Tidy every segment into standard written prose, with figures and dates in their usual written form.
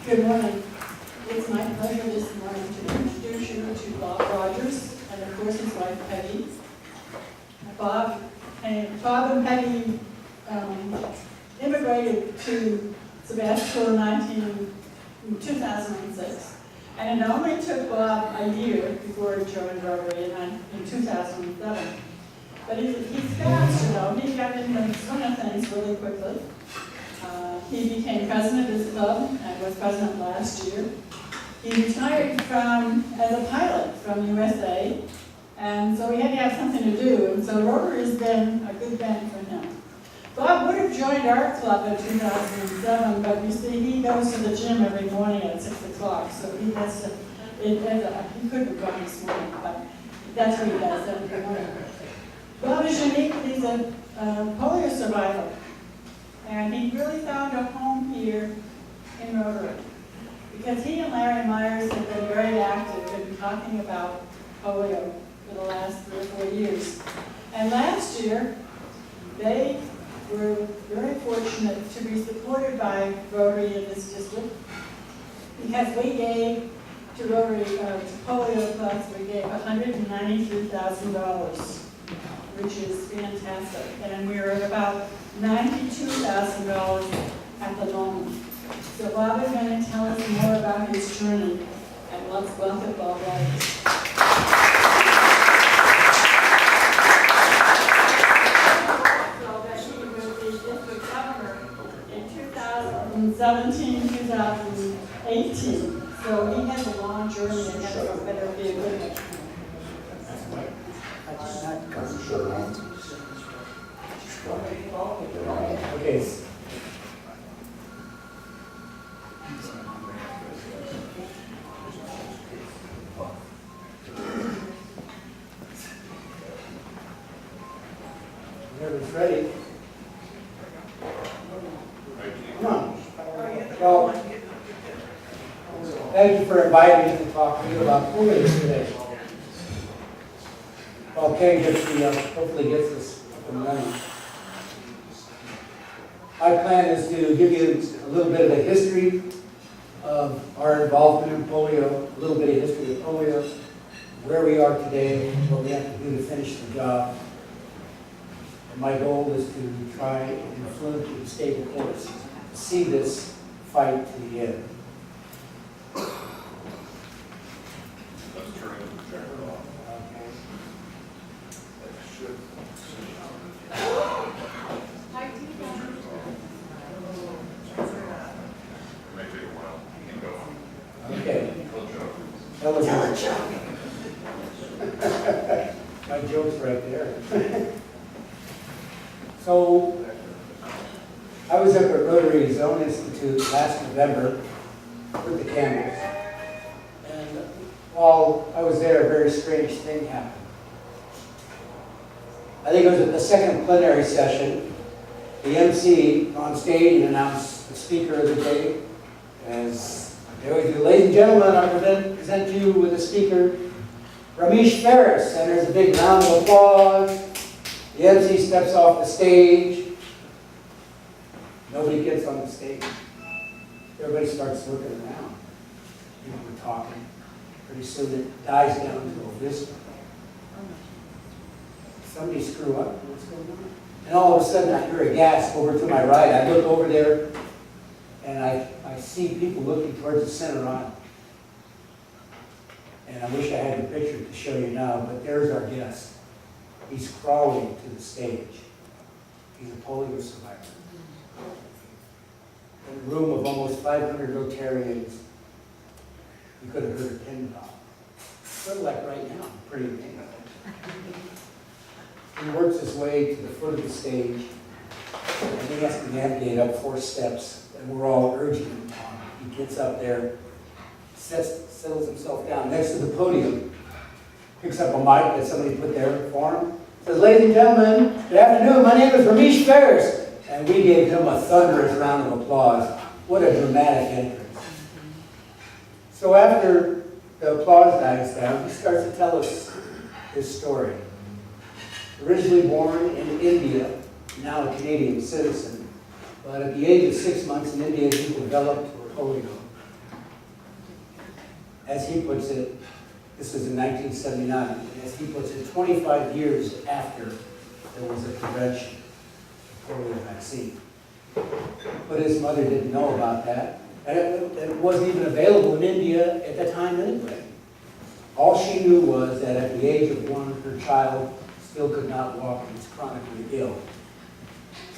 Good morning. It's my pleasure this morning to introduce you to Bob Rogers and of course his wife Peggy. Bob and Peggy immigrated to Sebastopol in 2006. And it only took Bob a year before he joined Rotary in 2007. But he's fast, you know. He got into the swing of things really quickly. He became president of his club and was president last year. He retired as a pilot from USA, and so he had to have something to do, and so Rotary has been a good band for him. Bob would have joined our club in 2007, but you see, he goes to the gym every morning at 6 o'clock, so he has to, he couldn't have gone this morning, but that's what he does every morning. Bob is unique. He's a polio survivor. And he really found a home here in Rotary because he and Larry Myers have been very active in talking about polio for the last 3 or 4 years. And last year, they were very fortunate to be supported by Rotary in this district because we gave to Rotary, to Polio Plus, we gave $193,000. Which is fantastic. And we're at about $92,000 at the moment. So Bob is going to tell us more about his journey. And let's welcome Bob Rogers. So that he was the district governor in 2017, 2018. So he has a long journey ahead of him, better be a good one. Okay. Everyone's ready. Come on. Well, thank you for inviting me to talk to you about polio today. Well, Kay hopefully gets us up and running. My plan is to give you a little bit of a history of our involvement in polio, a little bit of history of polio, where we are today, what we have to do to finish the job. And my goal is to try and influence the stable course to see this fight to the end. My joke's right there. So, I was up at Rotary Zone Institute last November with the Campbells. And while I was there, a very strange thing happened. I think it was at the second plenary session. The MC on stage announced the speaker of the day as they always do. Ladies and gentlemen, I present you with the speaker, Ramesh Ferris, and there's a big round of applause. The MC steps off the stage. Nobody gets on the stage. Everybody starts looking around. People are talking. Pretty soon it dies down to a whisper. Somebody screw up. What's going on? And all of a sudden I hear a gasp over to my right. I look over there and I see people looking towards the center aisle. And I wish I had the picture to show you now, but there's our guest. He's crawling to the stage. He's a polio survivor. In a room of almost 500 Rotarians, you could have heard a pin drop. Sort of like right now, pretty amazing. He works his way to the foot of the stage, and he has to navigate up 4 steps, and we're all urging him on. He gets up there, settles himself down next to the podium, picks up a mic that somebody put there for him, says, "Ladies and gentlemen, good afternoon, my name is Ramesh Ferris." And we gave him a thunderous round of applause. What a dramatic entrance. So after the applause dies down, he starts to tell us his story. Originally born in India, now a Canadian citizen, but at the age of 6 months in India, he developed polio. as he puts it, this was in 1979, as he puts it, 25 years after there was a prevention of polio vaccine. But his mother didn't know about that. And it wasn't even available in India at the time anyway. All she knew was that at the age of 1, her child still could not walk and was chronically ill.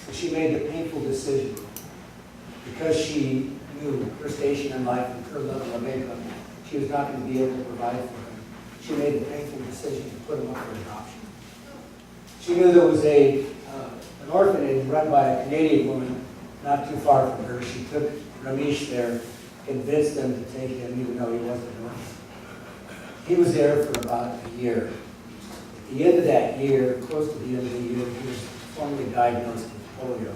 So she made the painful decision, because she knew her station in life and her level of income, she was not going to be able to provide for him. She made the painful decision to put him up for adoption. She knew there was an orphanage run by a Canadian woman not too far from her. She took Ramesh there, convinced them to take him, even though he wasn't an orphan. He was there for about a year. At the end of that year, close to the end of the year, he was formally diagnosed with polio.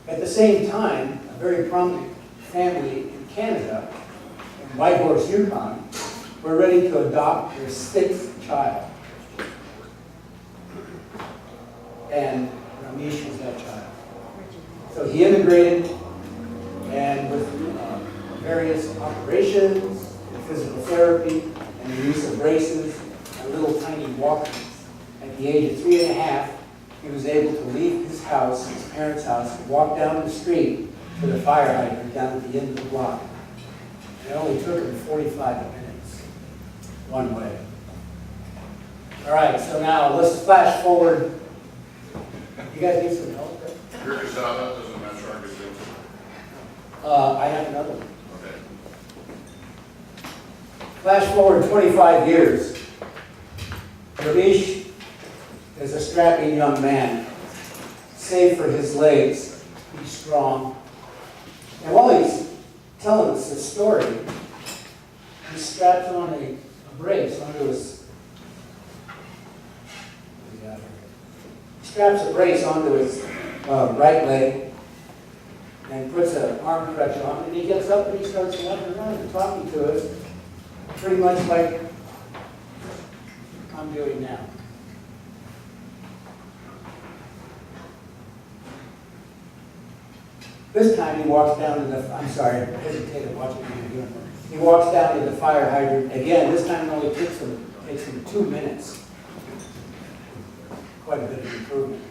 At the same time, a very prominent family in Canada, in Whitehorse, Yukon, were ready to adopt their 6th child. And Ramesh was that child. So he immigrated, and with various operations, and physical therapy, and the use of braces and little tiny walkers, at the age of 3 1/2, he was able to leave his house, his parents' house, and walk down the street to the fire hydrant down at the end of the block. It only took him 45 minutes, one way. All right, so now let's flash forward. You guys need some help? Your Casada doesn't match our Gazette. I have another one. Okay. Flash forward 25 years. Ramesh is a strapping young man. Save for his legs, he's strong. And while he's telling us this story, he straps on a brace onto his. What do we got here? He straps a brace onto his right leg and puts an arm crutch on, and he gets up and he starts walking around and talking to us, pretty much like I'm doing now. This time he walks down to the, I'm sorry, I hesitated watching him again. He walks down to the fire hydrant again. This time it only takes him 2 minutes. Quite a bit of improvement.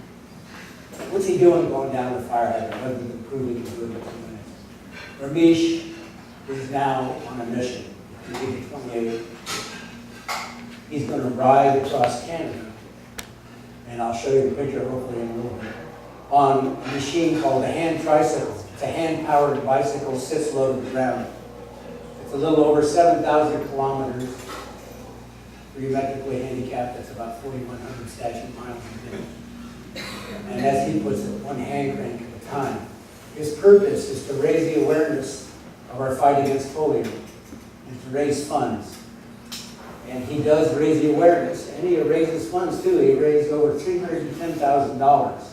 What's he doing going down the fire hydrant other than proving he can do it in 2 minutes? Ramesh is now on a mission. He's 28. He's going to ride across Canada, and I'll show you the picture hopefully in a little bit, on a machine called a hand tricycle. It's a hand-powered bicycle, sits low to the ground. It's a little over 7,000 kilometers. For you medically handicapped, that's about 4,100 statute miles a day. And as he puts it, one hand crank at a time. His purpose is to raise the awareness of our fight against polio and to raise funds. And he does raise the awareness, and he raises funds too. He raised over $310,000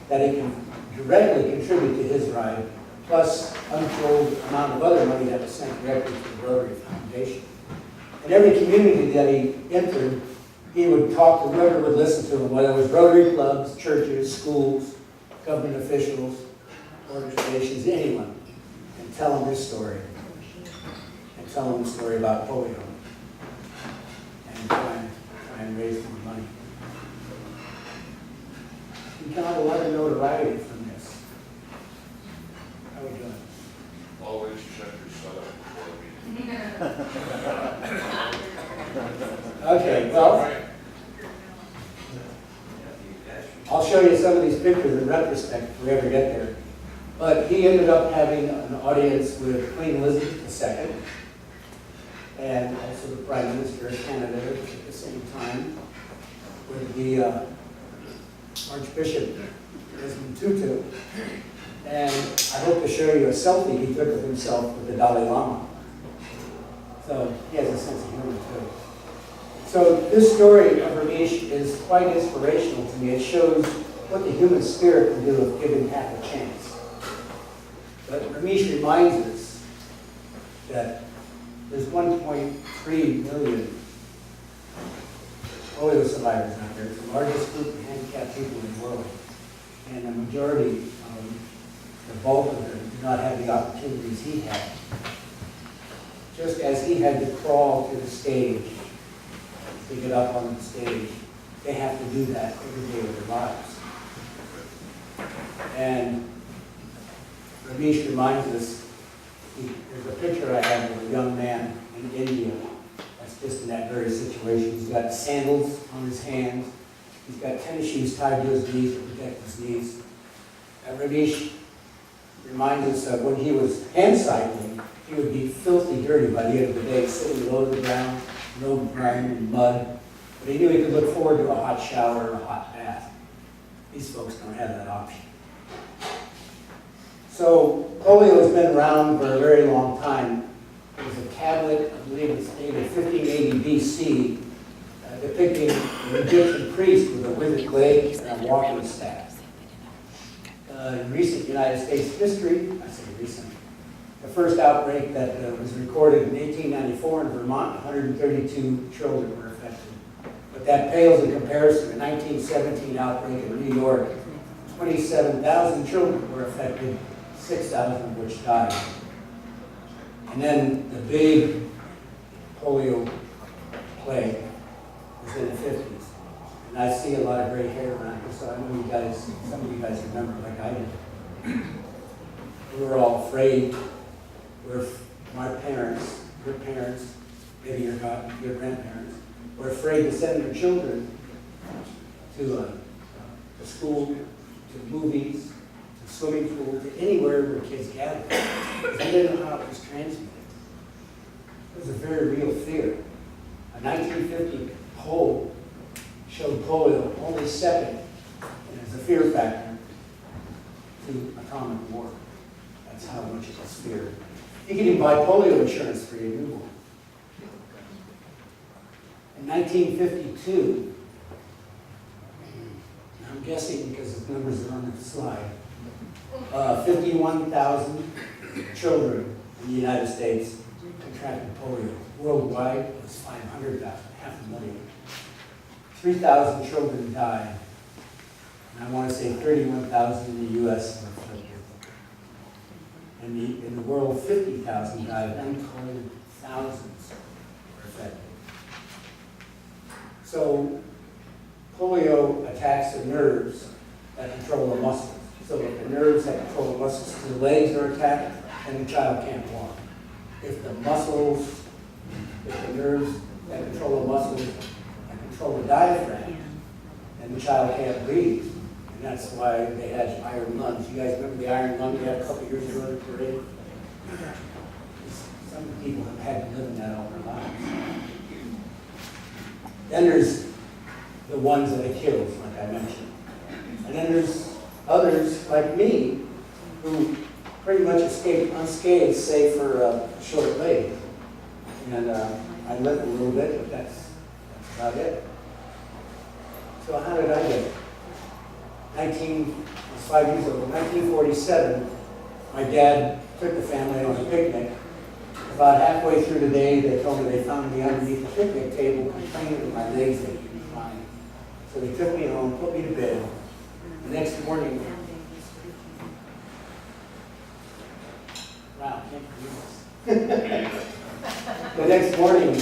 that he can directly contribute to his ride, plus untold amount of other money that was sent directly to the Rotary Foundation. In every community that he entered, he would talk to whoever would listen to him, whether it was Rotary clubs, churches, schools, government officials, organizations, anyone, and tell them his story. And tell them the story about polio. And try and raise more money. He got a lot of notoriety from this. How are we doing? Always check your setup before a meeting. Okay, well, I'll show you some of these pictures in retrospect if we ever get there. But he ended up having an audience with Queen Elizabeth II and also the Prime Minister of Canada at the same time, with the Archbishop Desmond Tutu. And I hope to show you a selfie he took of himself with the Dalai Lama. So he has a sense of humor too. So this story of Ramesh is quite inspirational to me. It shows what the human spirit can do if given half a chance. But Ramesh reminds us that there's 1.3 million polio survivors out there. It's the largest group of handicapped people in the world. And the majority, the bulk of them, do not have the opportunities he had. just as he had to crawl to the stage to get up on the stage, they have to do that every day of their lives. And Ramesh reminds us, there's a picture I have of a young man in India that's just in that very situation. He's got sandals on his hands. He's got tennis shoes tied to his knees to protect his knees. And Ramesh reminds us of when he was hand cycling, he would be filthy dirty by the end of the day, sitting low to the ground, no grime and mud. But he knew he could look forward to a hot shower or a hot bath. These folks don't have that option. So polio has been around for a very long time. There was a tablet, I believe it's dated 1580 BC, depicting an Egyptian priest with a withered leg and a walking staff. In recent United States history, I say recent, the first outbreak that was recorded in 1894 in Vermont, 132 children were affected. But that pales in comparison to the 1917 outbreak in New York. 27,000 children were affected, 6,000 of which died. And then the big polio plague was in the 50s. And I see a lot of gray hair around here, so I know you guys, some of you guys remember like I did. We were all afraid. My parents, your parents, maybe your grandparents, were afraid to send their children to school, to movies, to swimming pool, to anywhere where kids gathered. Because they didn't know how it was transmitted. It was a very real fear. A 1950 poll showed polio only second as a fear factor to atomic war. That's how much it was feared. You can even buy polio insurance for your newborn. In 1952, I'm guessing because the numbers are on the slide, 51,000 children in the United States contracted polio. Worldwide, it was 500,000, 500,000. 3,000 children died. And I want to say 31,000 in the U.S. were afflicted. In the world, 50,000 died. Untold thousands were affected. So polio attacks the nerves that control the muscles. So if the nerves that control the muscles, the legs are attacked, and the child can't walk. If the nerves that control the muscles that control the diaphragm, then the child can't breathe. And that's why they had iron lungs. You guys remember the iron lung we had a couple years ago in the parade? Some people have had to live in that all their lives. Then there's the ones that it kills, like I mentioned. And then there's others like me who pretty much escaped unscathed, save for a short leg. And I lived a little bit, but that's about it. So how did I get it? I was 5 years old. In 1947, my dad took the family on a picnic. About halfway through the day, they told me they found me underneath the picnic table, complaining that my legs had been crying. So they took me home, put me to bed. The next morning, wow, I can't believe this. The next morning,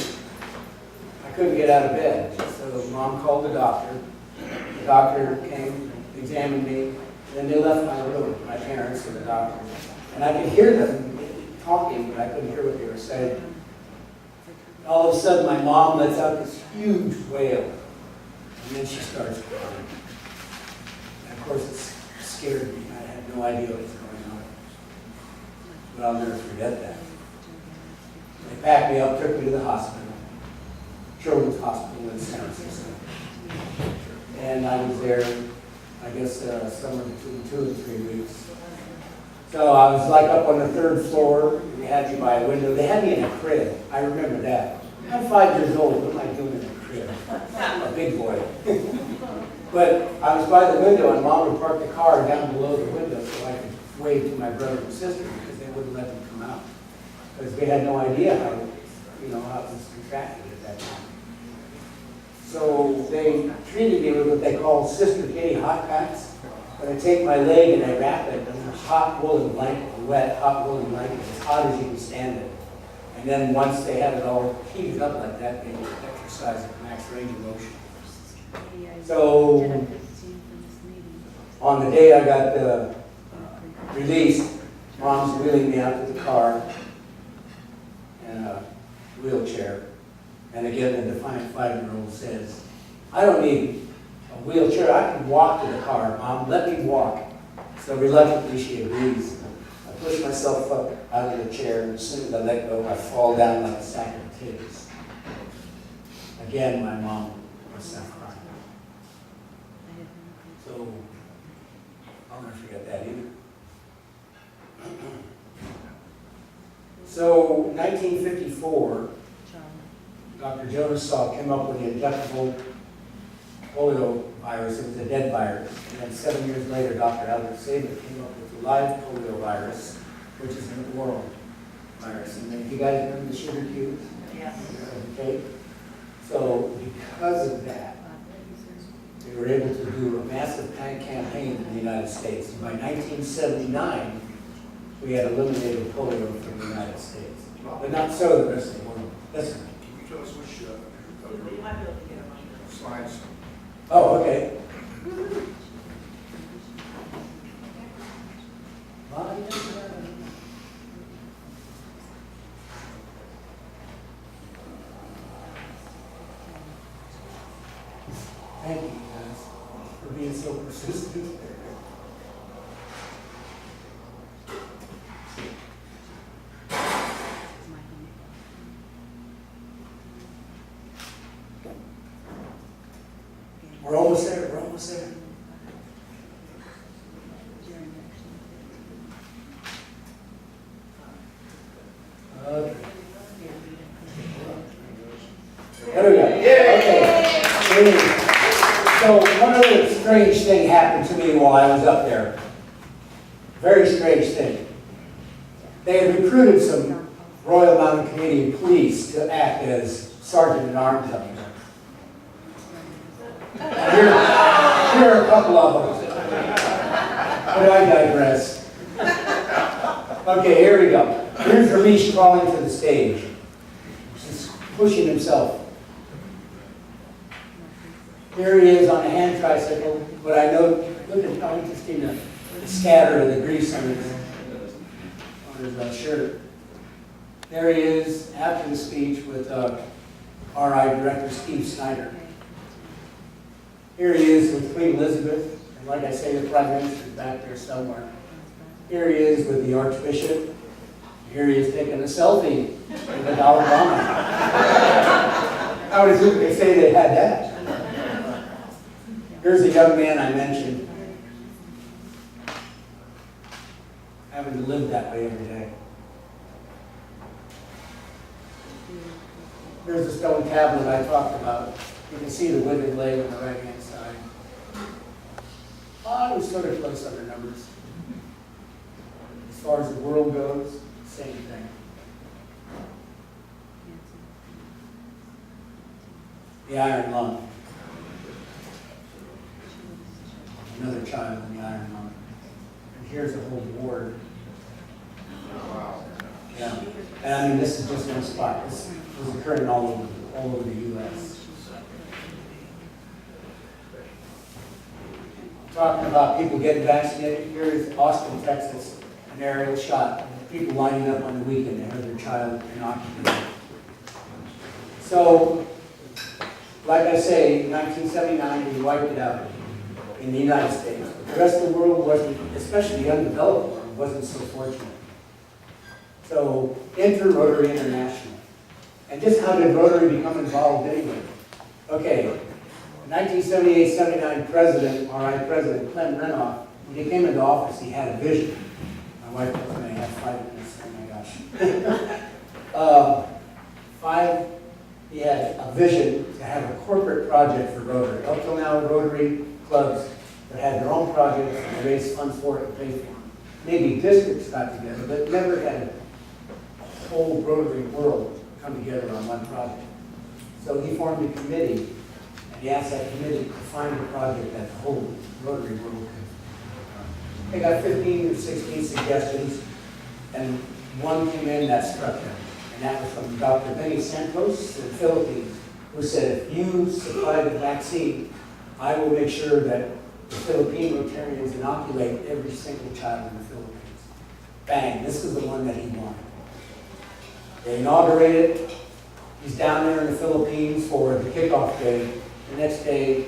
I couldn't get out of bed. So Mom called the doctor. The doctor came, examined me, and then they left my room, my parents and the doctor. And I could hear them talking, but I couldn't hear what they were saying. All of a sudden, my mom lets out this huge wail, and then she starts crying. And of course, it scared me. I had no idea what was going on. But I'll never forget that. They packed me up, took me to the hospital, Children's Hospital in San Francisco. And I was there, I guess, somewhere between 2 and 3 weeks. So I was like up on the 3rd floor. They had me by a window. They had me in a crib. I remember that. I'm 5 years old. What am I doing in a crib? I'm a big boy. But I was by the window, and Mom would park the car down below the window so I could wave to my brother and sister because they wouldn't let them come out. Because they had no idea how it was contracted at that time. So they treated me with what they call Sister Kitty hot packs. But I take my leg and I wrap it in a hot woolen blanket, a wet hot woolen blanket, as hot as you can stand it. And then once they had it all heated up like that, they would exercise at max range of motion. So on the day I got released, Mom's wheeling me out to the car in a wheelchair. And again, the defiant 5-year-old says, I don't need a wheelchair, I can walk to the car, Mom, let me walk. So reluctantly she agrees. I push myself up out of the chair, and as soon as I let go, I fall down like a sack of potatoes. Again, my mom was crying. So, I'll never forget that either. So, 1954, Dr. Jonas Salk came up with the injectable polio virus. It was a dead virus. And then 7 years later, Dr. Albert Sabin came up with the live polio virus, which is an oral virus. And then you guys remember the sugar cubes? Yes. Okay. So because of that, they were able to do a massive campaign in the United States. And by 1979, we had eliminated polio from the United States. But not so the rest of the world. Listen. Can you tell us which, You might be able to get them on. slides? Oh, okay. Thank you guys for being so persistent. We're almost there, we're almost there. Okay. There we go. Okay. So one other strange thing happened to me while I was up there. Very strange thing. They had recruited some Royal Mountain Canadian police to act as sergeant-at-arms up there. Here are a couple of them. But I digress. Okay, here we go. Here's Ramesh crawling to the stage. Just pushing himself. Here he is on a hand tricycle, but I know, look at how interesting the scatter of the grease on his shirt. There he is after the speech with RI Director Steve Snyder. Here he is with Queen Elizabeth, and like I say, the Prime Minister's back there somewhere. Here he is with the Archbishop. Here he is taking a selfie with the Dalai Lama. How does they say they had that? Here's a young man I mentioned, having to live that way every day. Here's the stone tablet I talked about. You can see the withered leg on the right-hand side. I was sort of close on the numbers. As far as the world goes, same thing. The iron lung. Another child in the iron lung. And here's a whole ward. Wow. Yeah. And I mean, this is just one spot. This was occurring all over the U.S. Talking about people getting vaccinated, here is Austin, Texas, an aerial shot. People lining up on the weekend to have their child inoculated. So, like I say, in 1979, we wiped it out in the United States. But the rest of the world wasn't, especially the undeveloped world, wasn't so fortunate. So, enter Rotary International. And just how did Rotary become involved anyway? Okay. 1978-79 President, RI President Clem Renoff, when he came into office, he had a vision. My wife told me I had 5 minutes, oh my gosh. He had a vision to have a corporate project for Rotary. Up till now, Rotary clubs that had their own projects and raised funds for it and paid for them. Maybe districts got together, but never had a whole Rotary world come together on one project. So he formed a committee. He asked that committee to find a project that the whole Rotary world could. They got 15 or 16 suggestions, and one came in that struck them. And that was from Dr. Benny Santos in the Philippines, who said, if you supply the vaccine, I will make sure that the Philippine Rotarians inoculate every single child in the Philippines. Bang, this is the one that he wanted. They inaugurated, he's down there in the Philippines for the kickoff day. The next day,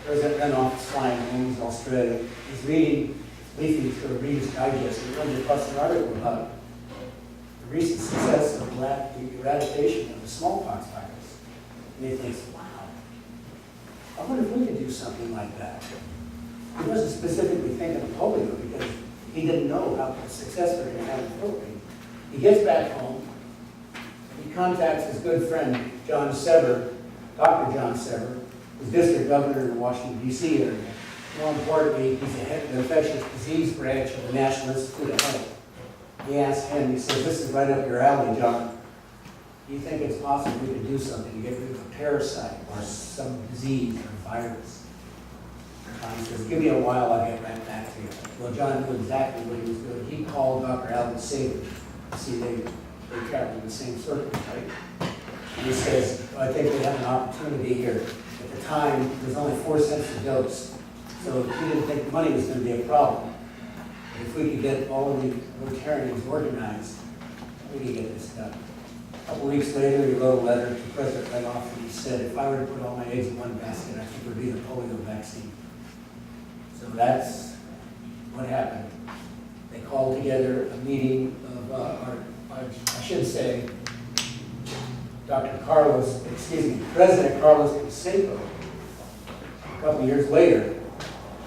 President Renoff is flying home, he's in Australia. He's leafing through a Reader's Digest, and runs across an article about the recent success of the eradication of the smallpox virus. And he thinks, wow, I wonder if we could do something like that. He wasn't specifically thinking of polio because he didn't know how successful they're going to have in the Philippines. He gets back home, he contacts his good friend, John Sever, Dr. John Sever, who's district governor in the Washington, D.C. area. More importantly, he's the head of the infectious disease branch of the National Institute of Health. He asked him, he says, this is right up your alley, John. Do you think it's possible we could do something to get rid of a parasite or some disease or virus? He says, give me a while, I'll get right back to you. Well, John knew exactly what he was doing. He called Dr. Alan Sabin. See, they travel in the same circle, right? And he says, I think we have an opportunity here. At the time, there was only 4 cents a dose. So he didn't think money was going to be a problem. But if we could get all of the Rotarians organized, we could get this done. A couple weeks later, he wrote a letter to President Renoff, and he said, if I were to put all my eggs in one basket, I think it would be the polio vaccine. So that's what happened. They called together a meeting of, I should say, President Carlos Canseco, a couple years later,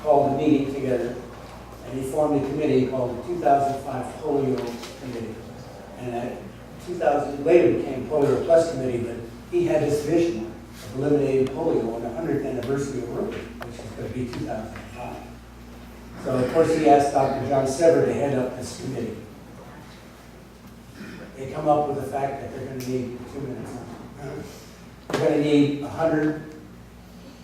called a meeting together, and he formed a committee called the 2005 Polio Committee. And that later became Polio Plus Committee, but he had this vision of eliminating polio on the 100th anniversary of World, which is going to be 2005. So, of course, he asked Dr. John Sever to head up this committee. They come up with the fact that they're going to need, 2 minutes, they're going to need $100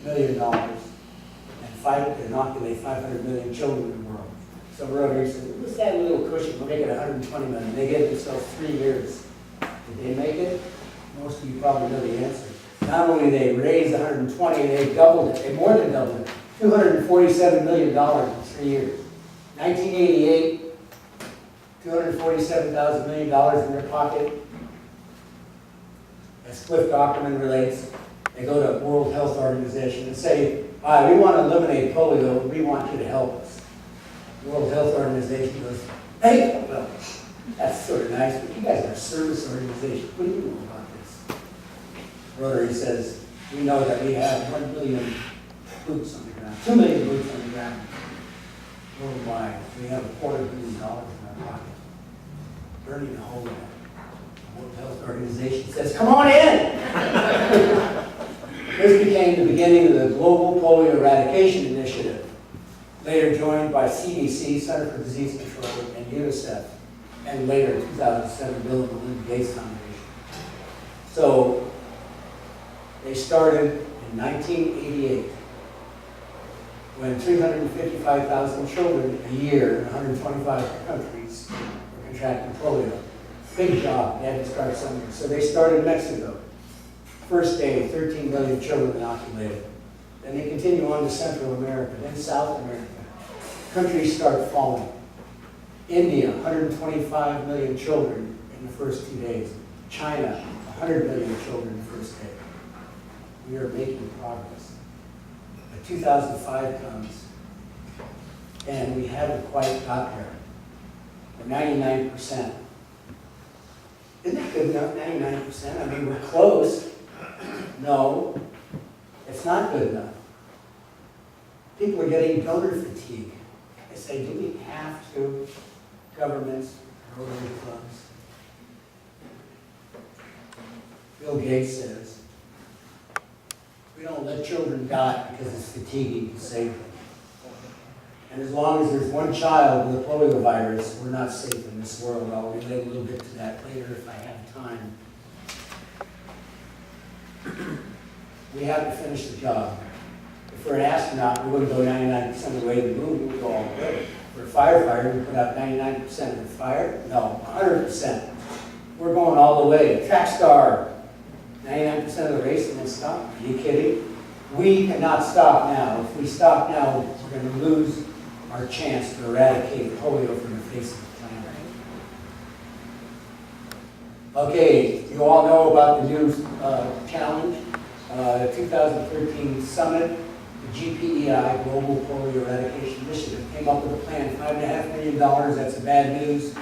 million and fight to inoculate 500 million children in the world. So Rotary said, let's add a little cushion, we'll make it 120 million. They gave themselves 3 years. Did they make it? Most of you probably know the answer. Not only did they raise 120, they doubled it. They more than doubled it. $247 million in 3 years. 1988, $247 million in their pocket. As Cliff Dockerman relates, they go to the World Health Organization and say, we want to eliminate polio, we want you to help us. The World Health Organization goes, hey, well, that's sort of nice, but you guys are a service organization. What do you know about this? Rotary says, we know that we have 1 million boots on the ground, 2 million boots on the ground worldwide. We have $250 million in our pocket, burning a hole in it. The World Health Organization says, come on in! This became the beginning of the Global Polio Eradication Initiative, later joined by CDC, Center for Disease Control, and UNICEF, and later, 2007, Bill and Melinda Gates Foundation. So, they started in 1988, when 355,000 children a year in 125 countries were contracting polio. Big job, they had to start somewhere. So they started in Mexico. First day, 13 million children inoculated. Then they continue on to Central America, then South America. Countries start falling. India, 125 million children in the first 2 days. China, 100 million children the first day. We are making progress. But 2005 comes, and we haven't quite got there. We're 99%. Isn't that good enough, 99%? I mean, we're close. No, it's not good enough. People are getting donor fatigue. They say, do we have to? Governments, Rotary clubs. Bill Gates says, we don't let children die because it's fatiguing to save them. And as long as there's one child with a polio virus, we're not safe in this world. I'll relate a little bit to that later if I have time. We have to finish the job. If we're an astronaut, we wouldn't go 99% of the way to the moon, we would go all the way. For a firefighter, we put out 99% of the fire? No, 100%. We're going all the way. Track star, 99% of the race and then stop. Are you kidding? We cannot stop now. If we stop now, we're going to lose our chance to eradicate polio from the face of the planet. Okay, you all know about the new challenge, the 2013 summit, the GPEI, Global Polio Eradication Initiative, came up with a plan, $5.5 million, that's the bad news.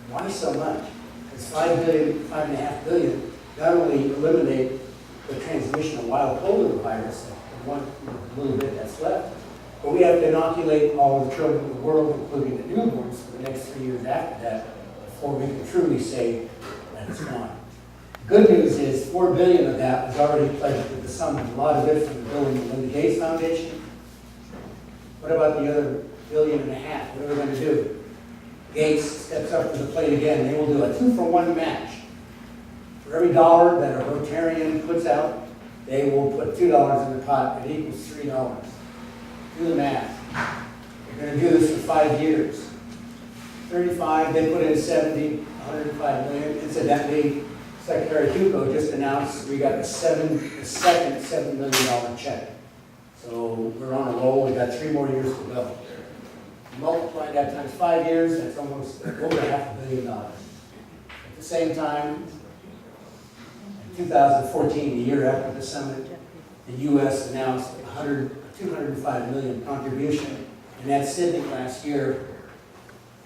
Why so much? Because $5.5 billion not only eliminate the transmission of wild polio virus, the one little bit that's left, but we have to inoculate all of the children in the world, including the newborns, for the next 3 years after that, before we can truly say that it's gone. Good news is $4 billion of that was already pledged to the summit. A lot of it from the Bill and Melinda Gates Foundation. What about the other $1.5 billion? What are we going to do? Gates steps up to the plate again. They will do a 2-for-1 match. For every dollar that a Rotarian puts out, they will put $2 in the pot. It equals $3. Do the math. They're going to do this for 5 years. 35, they put in 70, 105 million. Incidentally, Secretary Hugo just announced we got the second $7 million check. So we're on a roll. We got 3 more years to go. Multiply that times 5 years, that's almost over $500 million. At the same time, in 2014, the year after the summit, the U.S. announced a $205 million contribution. And at Sydney last year,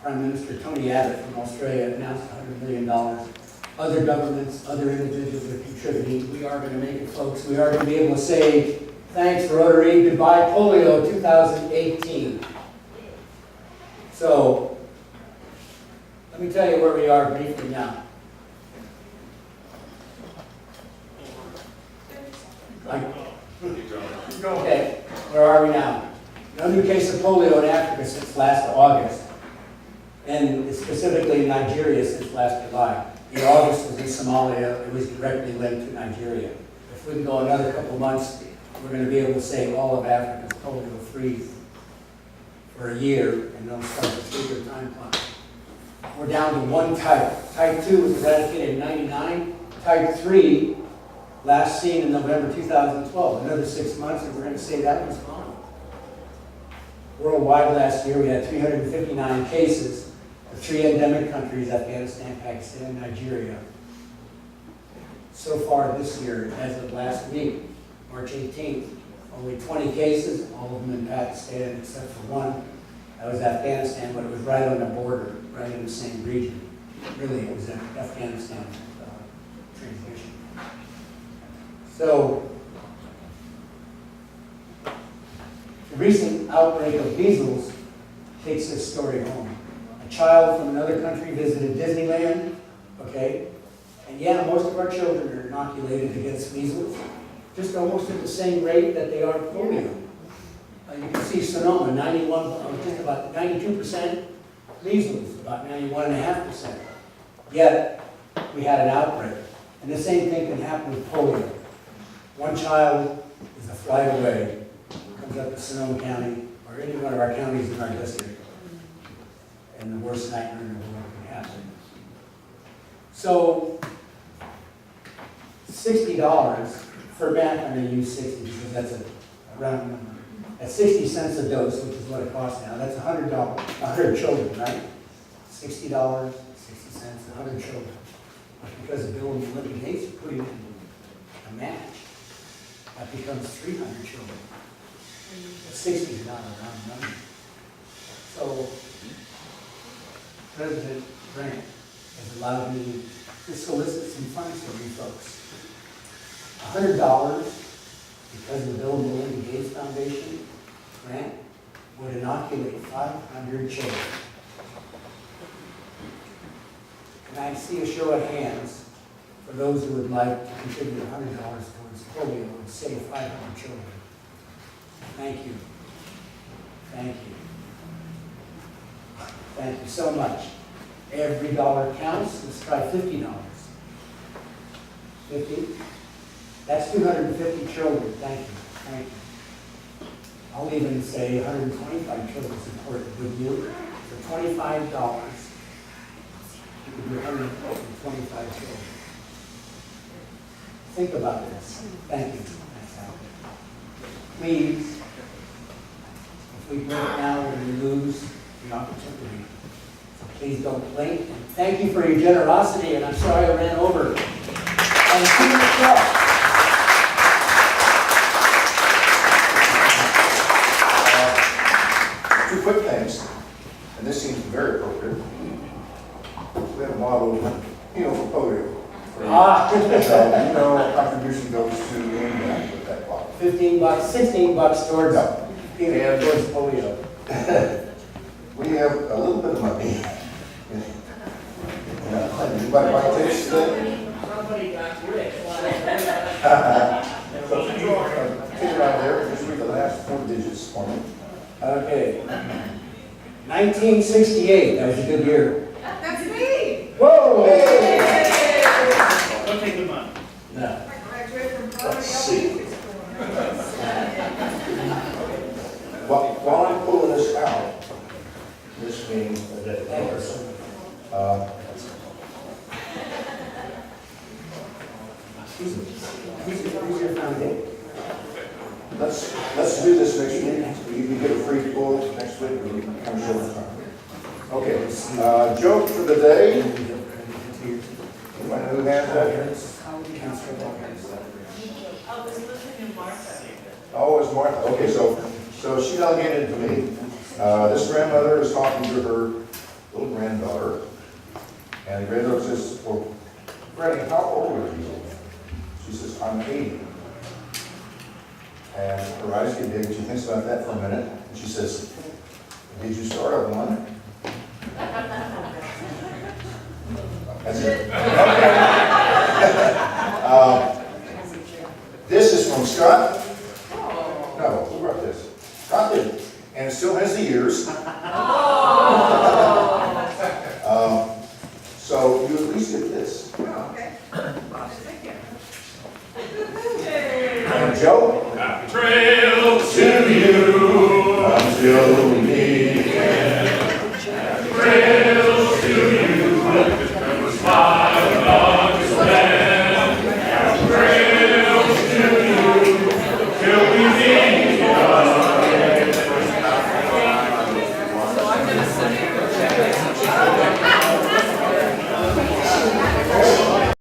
Prime Minister Tony Abbott from Australia announced $100 million. Other governments, other individuals are contributing. We are going to make it, folks. We are going to be able to say, thanks, Rotary, goodbye, polio 2018. So, let me tell you where we are briefly now. Okay, where are we now? No new case of polio in Africa since last August, and specifically in Nigeria since last July. In August was in Somalia. It was directly linked to Nigeria. If we can go another couple months, we're going to be able to say all of Africa is polio-free for a year, and they'll start the 3-year time clock. We're down to 1 type. Type 2 was eradicated in '99. Type 3, last seen in November 2012. Another 6 months, and we're going to say that was gone. Worldwide last year, we had 359 cases. The 3 endemic countries, Afghanistan, Pakistan, Nigeria. So far this year, as of last week, March 18th, only 20 cases, all of them in Pakistan except for one. That was Afghanistan, but it was right on the border, right in the same region. Really, it was Afghanistan transmission. So, the recent outbreak of measles takes this story home. A child from another country visited Disneyland, okay? And yeah, most of our children are inoculated against measles, just almost at the same rate that they are polio. You can see Sonoma, just about 92%, measles, about 91.5%. Yet, we had an outbreak. And the same thing can happen with polio. One child is a flight away, comes up to Sonoma County, or any one of our counties in our district, and the worst nightmare in the world can happen. So, $60 for math, I'm going to use 60 because that's a round number. At 60 cents a dose, which is what it costs now, that's $100, 100 children, right? $60, 60 cents, 100 children. But because the Bill and Melinda Gates are putting in a match, that becomes 300 children. But 60 is not a round number. So, President Grant has allowed me to solicit some funds from you folks. $100 because the Bill and Melinda Gates Foundation grant would inoculate 500 children. Can I see a show of hands for those who would like to contribute $100 towards polio and save 500 children? Thank you. Thank you. Thank you so much. Every dollar counts. Let's try $50. 50? That's 250 children. Thank you. Thank you. I'll even say 125 children supported with you for $25. you could be 125 children. Think about this. Thank you. Please, if we break down, we're going to lose the opportunity. So please don't blink. And thank you for your generosity, and I'm sorry I ran over. And see yourself. Two quick things, and this seems very appropriate. We have a model, for polio. So, our contribution goes to Indiana with that bottle. $15, $16 towards No. towards polio. We have a little bit of money. Anybody want to take today? Somebody got rich. So, take it out there, just read the last 4 digits for me. Okay. 1968, that was a good year. That's me. Whoa! Don't take the money. No. I graduated from primary Let's see. elementary school. While I'm pulling this out, this being a dead Thank you, card, sir. Who's your foundation? let's do this next week. You can get a free pull next week, and we can come show the time. Okay, joke for the day. Anybody know who has that? I was listening to Martha. Oh, it's Martha. Okay, so she delegated to me. This grandmother is talking to her little granddaughter. And the granddaughter says, well, Granny, how old are you? She says, I'm 80. And her eyes get big, and she thinks about that for a minute. And she says, did you start at 1?